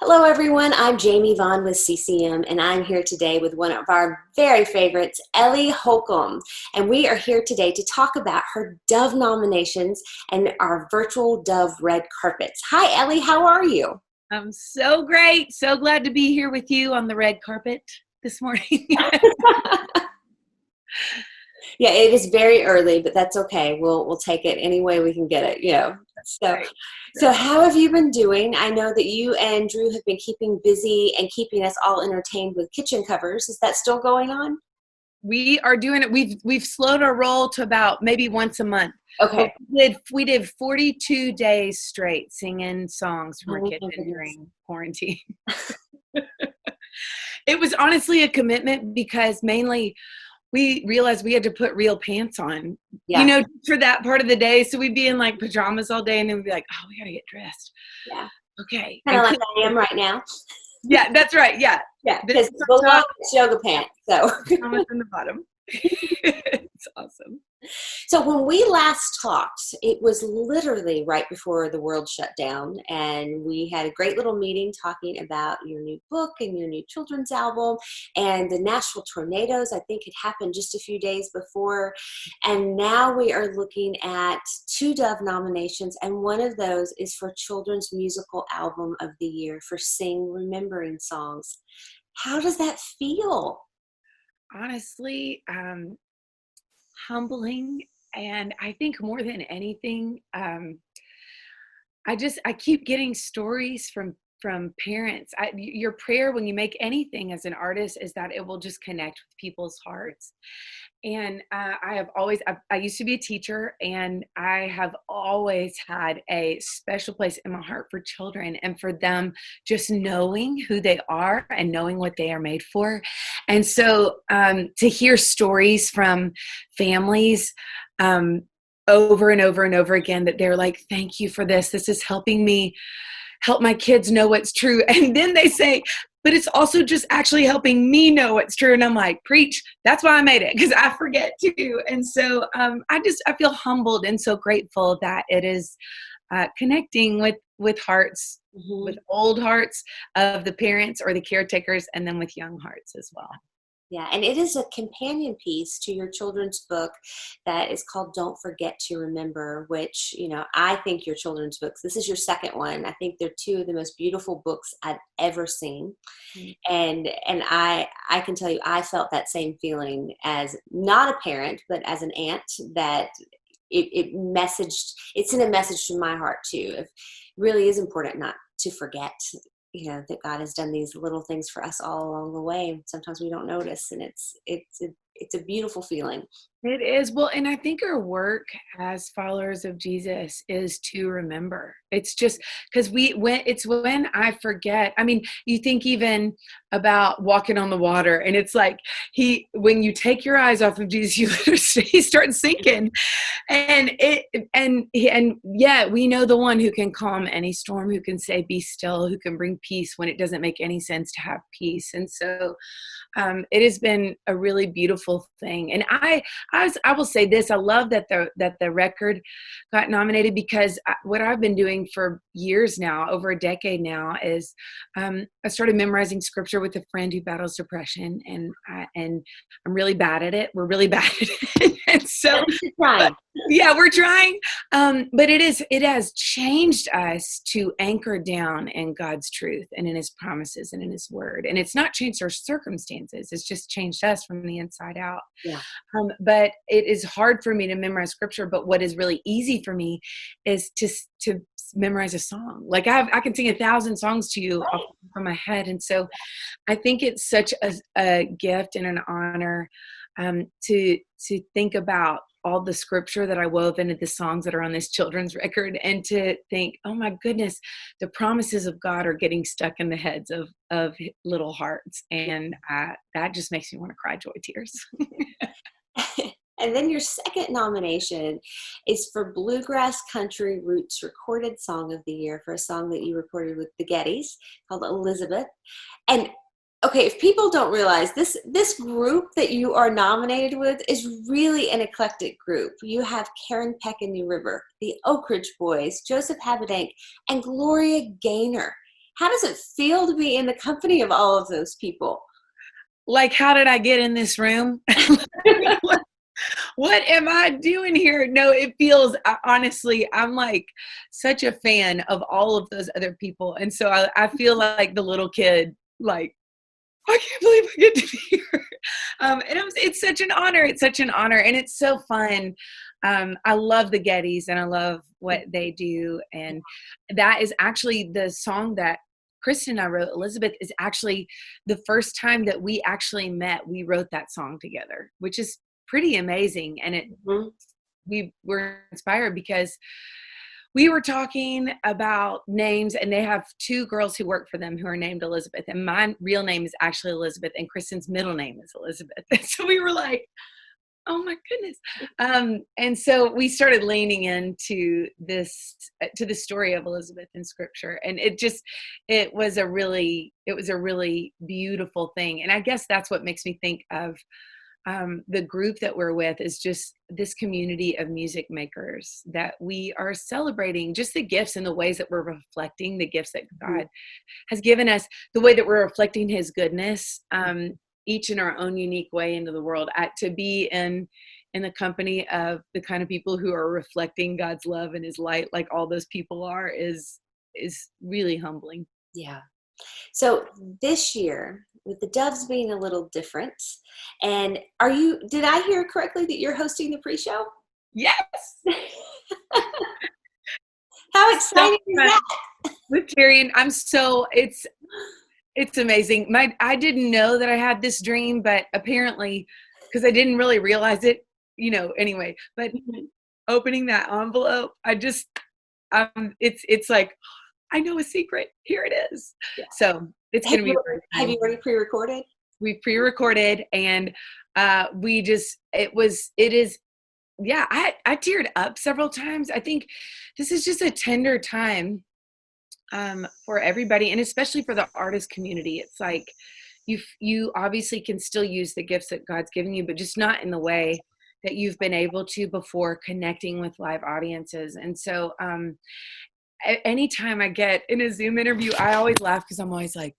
Hello, everyone. I'm Jamie Vaughn with CCM, and I'm here today with one of our very favorites, Ellie Holcomb. And we are here today to talk about her Dove nominations and our virtual Dove red carpets. Hi, Ellie. How are you? I'm so great. So glad to be here with you on the red carpet this morning. Yeah, it is very early, but that's okay. We'll take it any way we can get it. So Right. so how have you been doing? I know that you and Drew have been keeping busy and keeping us all entertained with kitchen covers. Is that still going on? We are doing it. We've slowed our roll to about maybe once a month. But Okay. we did 42 days straight singing songs from our Oh my kitchen goodness. during quarantine. It was honestly a commitment because mainly we realized we had to put real pants on, Yeah. for that part of the day. So we'd be in like pajamas all day and then we'd be like, oh, we got to get dressed. Yeah. Okay. Kind of like I am right now. Yeah, that's right. Yeah. Yeah, This because is on below top, it's yoga pants. So, Thomas in the bottom. It's awesome. so when we last talked, it was literally right before the world shut down, and we had a great little meeting talking about your new book and your new children's album, and the Nashville tornadoes. I think it happened just a few days before, and now we are looking at two Dove nominations, and one of those is for Children's Musical Album of the Year for Sing Remembering Songs. How does that feel? Honestly, humbling. And I think more than anything, I keep getting stories from parents. Your prayer when you make anything as an artist is that it will just connect with people's hearts. And I used to be a teacher, and I have always had a special place in my heart for children and for them just knowing who they are and knowing what they are made for. And so to hear stories from families over and over and over again that they're like, thank you for this. This is helping me help my kids know what's true. And then they say, but it's also just actually helping me know what's true. And I'm like, preach. That's why I made it, because I forget too. And so I feel humbled and so grateful that it is connecting with hearts, Mhm. with old hearts of the parents or the caretakers, and then with young hearts as well. Yeah, and it is a companion piece to your children's book that is called Don't Forget to Remember, which, I think your children's books, this is your second one. I think they're two of the most beautiful books I've ever seen. Mm. And I can tell you I felt that same feeling as not a parent, but as an aunt, that it sent a message to my heart too. It really is important not to forget, that God has done these little things for us all along the way. Sometimes we don't notice, and it's a beautiful feeling. It is. Well, and I think our work as followers of Jesus is to remember. It's just because when I forget, I mean, you think even about walking on the water, and it's like when you take your eyes off of Jesus, you literally he starts sinking. And yeah, we know the one who can calm any storm, who can say, be still, who can bring peace when it doesn't make any sense to have peace. And so it has been a really beautiful thing. And I will say this: I love that the record got nominated, because what I've been doing for years now, over a decade now, is I started memorizing scripture with a friend who battles depression, and I'm really bad at it. We're really bad at it, and so. At least you're trying. Yeah, we're trying. But it has changed us to anchor down in God's truth and in his promises and in his word. And it's not changed our circumstances. It's just changed us from the inside out. Yeah. But it is hard for me to memorize scripture. But what is really easy for me is to memorize a song. Like I can sing 1,000 songs to you off from my head. And so I think it's such a gift and an honor to think about all the scripture that I wove into the songs that are on this children's record, and to think, oh my goodness, the promises of God are getting stuck in the heads of little hearts. And that just makes me want to cry joy tears. And then your second nomination is for Bluegrass Country Roots Recorded Song of the Year, for a song that you recorded with the Gettys called Elizabeth. And okay, if people don't realize, this group that you are nominated with is really an eclectic group. You have Karen Peck and New River, the Oak Ridge Boys, Joseph Habedank, and Gloria Gaynor. How does it feel to be in the company of all of those people? Like, how did I get in this room? What am I doing here? No, it feels, honestly, I'm like such a fan of all of those other people. And so I feel like the little kid, like, I can't believe I get to be here. It's such an honor. It's such an honor. And it's so fun. I love the Gettys and I love what they do. And that is actually the song that Kristen and I wrote. Elizabeth is actually the first time that we actually met. We wrote that song together, which is pretty amazing. And we were inspired because we were talking about names, and they have two girls who work for them who are named Elizabeth. And my real name is actually Elizabeth, and Kristen's middle name is Elizabeth. And so we were like, oh my goodness. And so we started leaning into this, to the story of Elizabeth in scripture. And it was a really beautiful thing. And I guess that's what makes me think of the group that we're with is just this community of music makers that we are celebrating just the gifts and the ways that we're reflecting the gifts that God has given us, the way that we're reflecting his goodness, each in our own unique way into the world. To be in the company of the kind of people who are reflecting God's love and his light, like all those people are, is really humbling. Yeah. So this year, with the Doves being a little different, and did I hear correctly that you're hosting the pre-show? Yes. How exciting is that? With Terry, it's amazing. I didn't know that I had this dream, but apparently, because I didn't really realize it, anyway, but opening that envelope, it's like, I know a secret. Here it is. Yeah. So it's going to be. Have you already pre-recorded? We pre-recorded, and I teared up several times. I think this is just a tender time for everybody, and especially for the artist community. It's like you obviously can still use the gifts that God's given you, but just not in the way that you've been able to before, connecting with live audiences. And so anytime I get in a Zoom interview, I always laugh because I'm always like,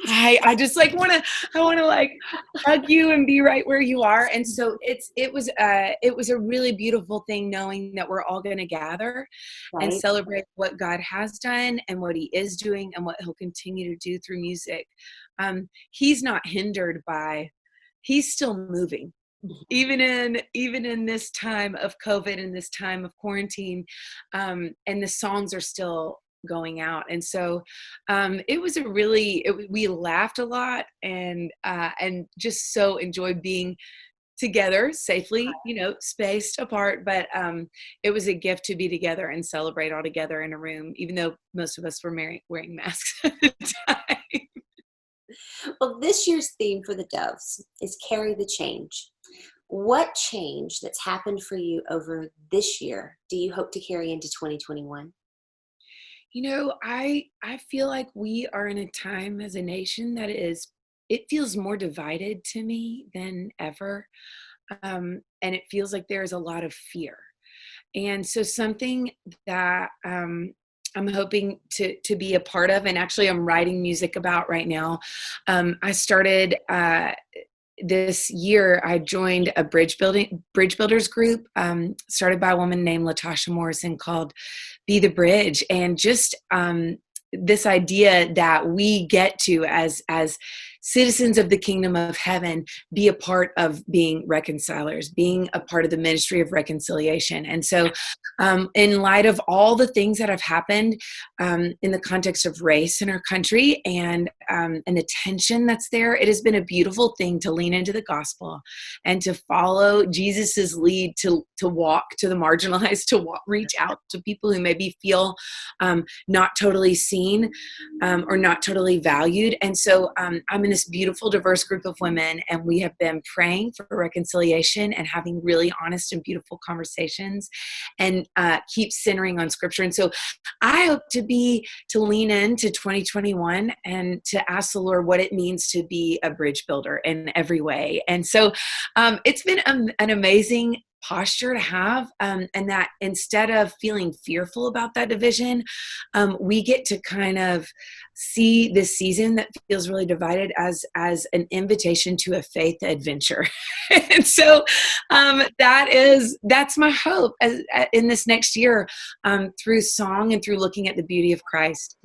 I just like want to like hug you and be right where you are. And so it was a really beautiful thing knowing that we're all going to gather and celebrate what God has done and what he is doing and what he'll continue to do through music. He's not hindered by, he's still moving. Even in this time of COVID and this time of quarantine, and the songs are still going out. And so it was we laughed a lot and just so enjoyed being together safely, spaced apart. But it was a gift to be together and celebrate all together in a room, even though most of us were wearing masks at the time. Well, this year's theme for the Doves is Carry the Change. What change that's happened for you over this year do you hope to carry into 2021? I feel like we are in a time as a nation that it feels more divided to me than ever. And it feels like there's a lot of fear. And so something that I'm hoping to be a part of, and actually I'm writing music about right now. I started this year, I joined a bridge builders group started by a woman named Latasha Morrison called Be the Bridge. And just this idea that we get to, as citizens of the kingdom of heaven, be a part of being reconcilers, being a part of the ministry of reconciliation. And so in light of all the things that have happened in the context of race in our country and the tension that's there, it has been a beautiful thing to lean into the gospel and to follow Jesus's lead to walk to the marginalized, to reach out to people who maybe feel not totally seen or not totally valued. And so I'm in this beautiful, diverse group of women, and we have been praying for reconciliation and having really honest and beautiful conversations and keep centering on scripture. And so I hope to lean into 2021 and to ask the Lord what it means to be a bridge builder in every way. And so it's been an amazing posture to have, and that instead of feeling fearful about that division, we get to kind of see this season that feels really divided as an invitation to a faith adventure. And so that's my hope in this next year, through song and through looking at the beauty of Christ,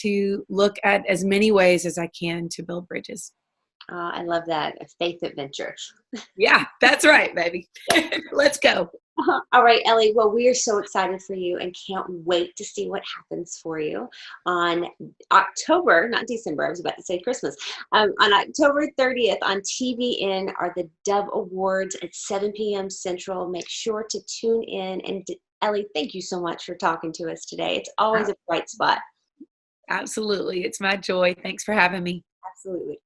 to look at as many ways as I can to build bridges. I love that. A faith adventure. Yeah, that's right, baby. Let's go. All right, Ellie. Well, we are so excited for you and can't wait to see what happens for you on October, not December. I was about to say Christmas. On October 30th on TVN are the Dove Awards at 7 p.m. Central. Make sure to tune in. And Ellie, thank you so much for talking to us today. It's always a bright spot. Absolutely. It's my joy. Thanks for having me. Absolutely.